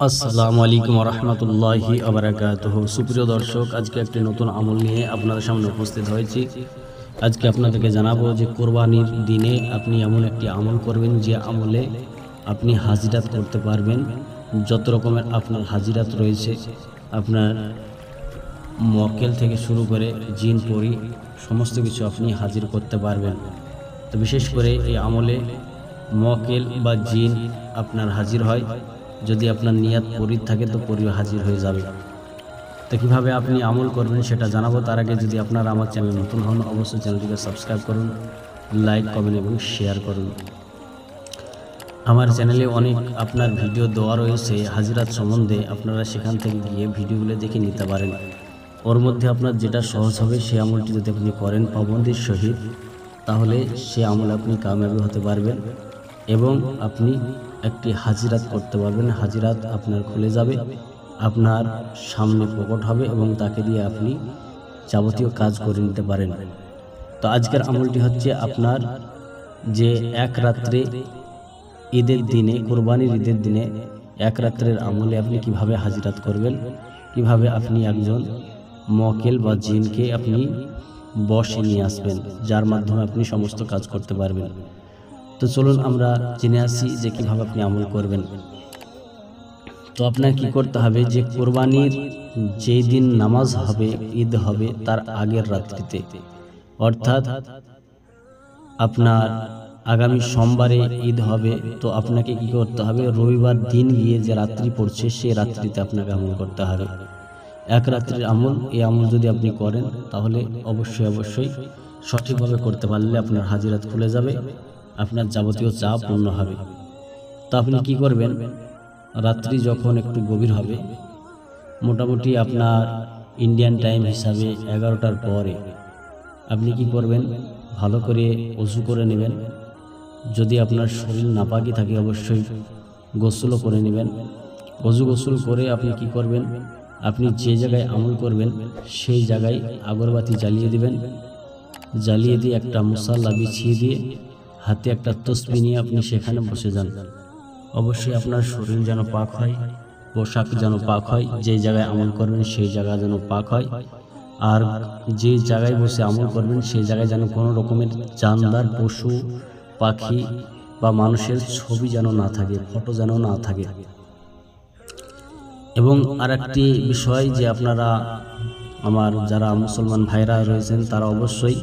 আসসালামু আলাইকুম রহমতুল্লাহি আবরাকাতুহু। সুপ্রিয় দর্শক, আজকে একটি নতুন আমল নিয়ে আপনাদের সামনে উপস্থিত হয়েছি। আজকে আপনাদেরকে জানাবো যে কোরবানির দিনে আপনি এমন একটি আমল করবেন যে আমলে আপনি হাজিরাত করতে পারবেন। যত রকমের আপনার হাজিরাত রয়েছে, আপনার মক্কেল থেকে শুরু করে জিন পরি সমস্ত কিছু আপনি হাজির করতে পারবেন। তো বিশেষ করে এই আমলে মক্কেল বা জিন আপনার হাজির হয়। যদি আপনার নিয়াত পরীর থাকে তো পরী হাজির হয়ে যাবে। তো কীভাবে আপনি আমল করবেন সেটা জানাবো। তার আগে যদি আপনারা আমার চ্যানেল নতুন হন, অবশ্যই চ্যানেলটিকে সাবস্ক্রাইব করুন, লাইক কমেন্ট এবং শেয়ার করুন। আমার চ্যানেলে অনেক আপনার ভিডিও দেওয়া রয়েছে হাজিরাত সম্বন্ধে, আপনারা সেখান থেকে গিয়ে ভিডিওগুলো দেখে নিতে পারেন। ওর মধ্যে আপনার যেটা সহজ হবে সে আমলটি যদি আপনি করেন পাবন্দির সহিত, তাহলে সে আমল আপনি কামিয়াবি হতে পারবেন এবং আপনি একটি হাজিরাত করতে পারবেন। হাজিরাত আপনার খুলে যাবে, আপনার সামনে প্রকট হবে এবং তাকে দিয়ে আপনি যাবতীয় কাজ করে নিতে পারেন। তো আজকের আমলটি হচ্ছে আপনার যে এক রাত্রে ঈদের দিনে, কোরবানির ঈদের দিনে এক রাত্রের আমলে আপনি কিভাবে হাজিরাত করবেন, কিভাবে আপনি একজন মক্কেল বা জিনকে আপনি বশে নিয়ে আসবেন, যার মাধ্যমে আপনি সমস্ত কাজ করতে পারবেন। তো চলুন আমরা জেনে আসি যে কিভাবে আপনি আমল করবেন। তো আপনার কি করতে হবে, যে কোরবানির যেই দিন নামাজ হবে, ঈদ হবে, তার আগের রাত্রিতে, অর্থাৎ আপনার আগামী সোমবারে ঈদ হবে, তো আপনাকে কি করতে হবে, রবিবার দিন গিয়ে যে রাত্রি পড়ছে সেই রাত্রিতে আপনাকে আমল করতে হবে। এক রাত্রির আমল, এই আমল যদি আপনি করেন তাহলে অবশ্যই সঠিকভাবে করতে পারলে আপনার হাজিরাত খুলে যাবে, আপনার যাবতীয় চাপ পূর্ণ হবে। তো আপনি কি করবেন, রাত্রি যখন একটু গভীর হবে, মোটামুটি আপনার ইন্ডিয়ান টাইম হিসাবে 11টার পরে আপনি কি করবেন, ভালো করে ওযু করে নেবেন। যদি আপনার শরীর নাপাকি থাকে অবশ্যই গোসলও করে নেবেন। গোসল করে আপনি কি করবেন, আপনি যে জায়গায় আমল করবেন সেই জায়গায় আগরবাতি জ্বালিয়ে দিবেন। জ্বালিয়ে দিয়ে একটা মুসাল্লা বিছিয়ে দিয়ে হাতে একটা তসবিহ নিয়ে আপনি সেখানে বসে যান। অবশ্যই আপনার শরীর যেন পাক হয়, পোশাক যেন পাক হয়, যে জায়গায় আমল করবেন সেই জায়গা যেন পাক হয়, আর যে জায়গায় বসে আমল করবেন সেই জায়গায় যেন কোনো রকমের জানদার পশু পাখি বা মানুষের ছবি যেন না থাকে, ফটো যেন না থাকে। এবং আরেকটি বিষয় যে আপনারা আমার যারা মুসলমান ভাইরা রয়েছেন তারা অবশ্যই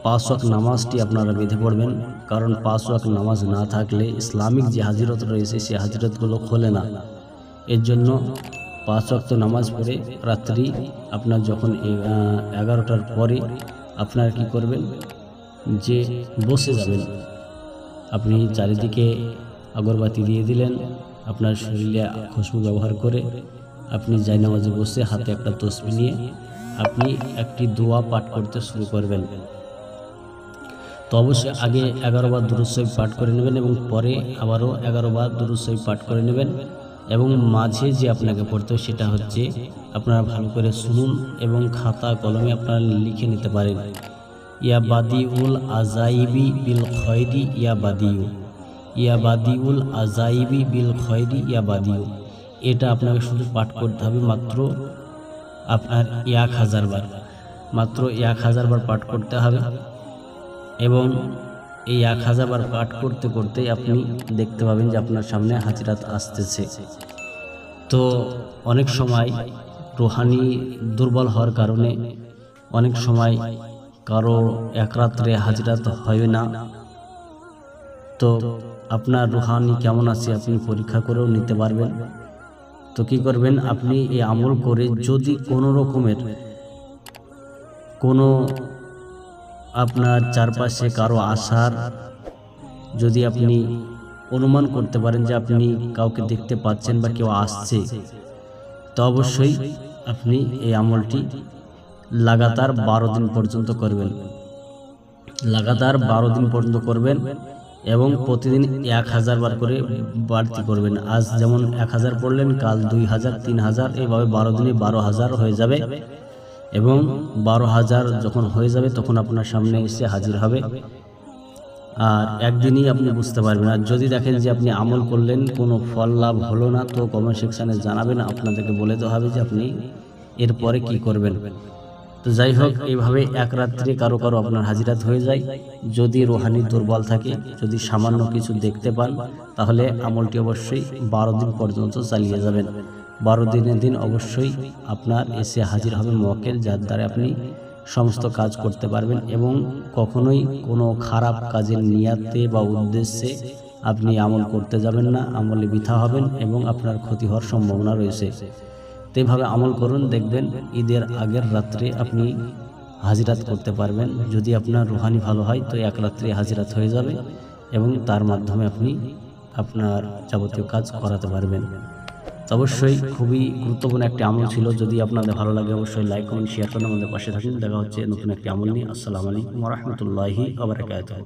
5 ওয়াক্ত নামাজটি আপনারা বেঁধে পড়বেন, কারণ 5 ওয়াক্ত নামাজ না থাকলে ইসলামিক যে হাজিরত রয়েছে সেই হাজিরতগুলো খোলে না। এর জন্য 5 ওয়াক্ত নামাজ পড়ে রাত্রি আপনার যখন 11টার পরে আপনার কি করবেন, যে বসে যাবেন, আপনি চারিদিকে আগরবাতি দিয়ে দিলেন, আপনার শরীরে খুশবু ব্যবহার করে আপনি জায়নামাজে বসে হাতে একটা তসবিহ নিয়ে আপনি একটি দোয়া পাঠ করতে শুরু করবেন। তো অবশ্যই আগে 11 বার দুরূদ শরীফ পাঠ করে নেবেন এবং পরে আবারও 11 বার দুরূদ শরীফ পাঠ করে নেবেন। এবং মাঝে যে আপনাকে পড়তে হবে সেটা হচ্ছে, আপনারা ভালো করে শুনুন এবং খাতা কলমে আপনারা লিখে নিতে পারেন, ইয়া বাদিউল আজাইবি বিল খয়রি ইয়া বাদিউ, ইয়া বাদিউল আজাইবি বিল খয়রি ইয়া বাদিউ। এটা আপনাকে শুধু পাঠ করতে হবে মাত্র আপনার 1000 বার, মাত্র 1000 বার পাঠ করতে হবে। এবং এই 1000 বার পাঠ করতে করতে আপনি দেখতে পাবেন যে আপনার সামনে হাজিরাত আসতেছে। তো অনেক সময় রুহানি দুর্বল হওয়ার কারণে অনেক সময় কারো এক রাত্রে হাজিরাত হয় না। তো আপনার রুহানি কেমন আছে আপনি পরীক্ষা করেও নিতে পারবেন। তো কি করবেন, আপনি এই আমল করে যদি কোনো রকমের কোনো আপনার চারপাশে কারো আসার যদি আপনি অনুমান করতে পারেন যে আপনি কাউকে দেখতে পাচ্ছেন বা কেউ আসছে, তো অবশ্যই আপনি এই আমলটি লাগাতার 12 দিন পর্যন্ত করবেন, লাগাতার 12 দিন পর্যন্ত করবেন এবং প্রতিদিন 1000 বার করে বাড়তি করবেন। আজ যেমন 1000 পড়লেন, কাল 2000, 3000, এভাবে 12 দিনে 12000 হয়ে যাবে। এবং 12000 যখন হয়ে যাবে তখন আপনার সামনে এসে হাজির হবে আর একদিনই আপনি বুঝতে পারবেন। আর যদি দেখেন যে আপনি আমল করলেন কোনো ফল লাভ হলো না, তো কমেন্ট সেকশানে জানাবেন, আপনাদেরকে বলে দেওয়া হবে যে আপনি এরপরে কি করবেন। তো যাই হোক, এইভাবে এক রাত্রে কারো কারো আপনার হাজিরাত হয়ে যায়। যদি রোহানি দুর্বল থাকে, যদি সামান্য কিছু দেখতে পান, তাহলে আমলটি অবশ্যই 12 দিন পর্যন্ত চালিয়ে যাবেন। 12 দিনের দিন অবশ্যই আপনার এসে হাজির হবে মোয়াক্কেল, যার দ্বারা আপনি সমস্ত কাজ করতে পারবেন এবং কখনোই কোনো খারাপ কাজের নিয়াতে বা উদ্দেশ্যে আপনি আমল করতে যাবেন না। আমলে বৃথা হবেন এবং আপনার ক্ষতি হওয়ার সম্ভাবনা রয়েছে। তো এইভাবে আমল করুন, দেখবেন ঈদের আগের রাত্রে আপনি হাজিরাত করতে পারবেন। যদি আপনার রুহানি ভালো হয় তো এক রাত্রে হাজিরাত হয়ে যাবে এবং তার মাধ্যমে আপনি আপনার যাবতীয় কাজ করাতে পারবেন। তো অবশ্যই খুবই গুরুত্বপূর্ণ একটি আমল ছিল। যদি আপনাদের ভালো লাগে অবশ্যই লাইক কমেন্ট শেয়ার করে আমাদের পাশে থাকুন। দেখা হচ্ছে নতুন একটি আমল নিয়ে। আসসালামু আলাইকুম ওয়া রাহমাতুল্লাহি ওয়া বারাকাতুহু।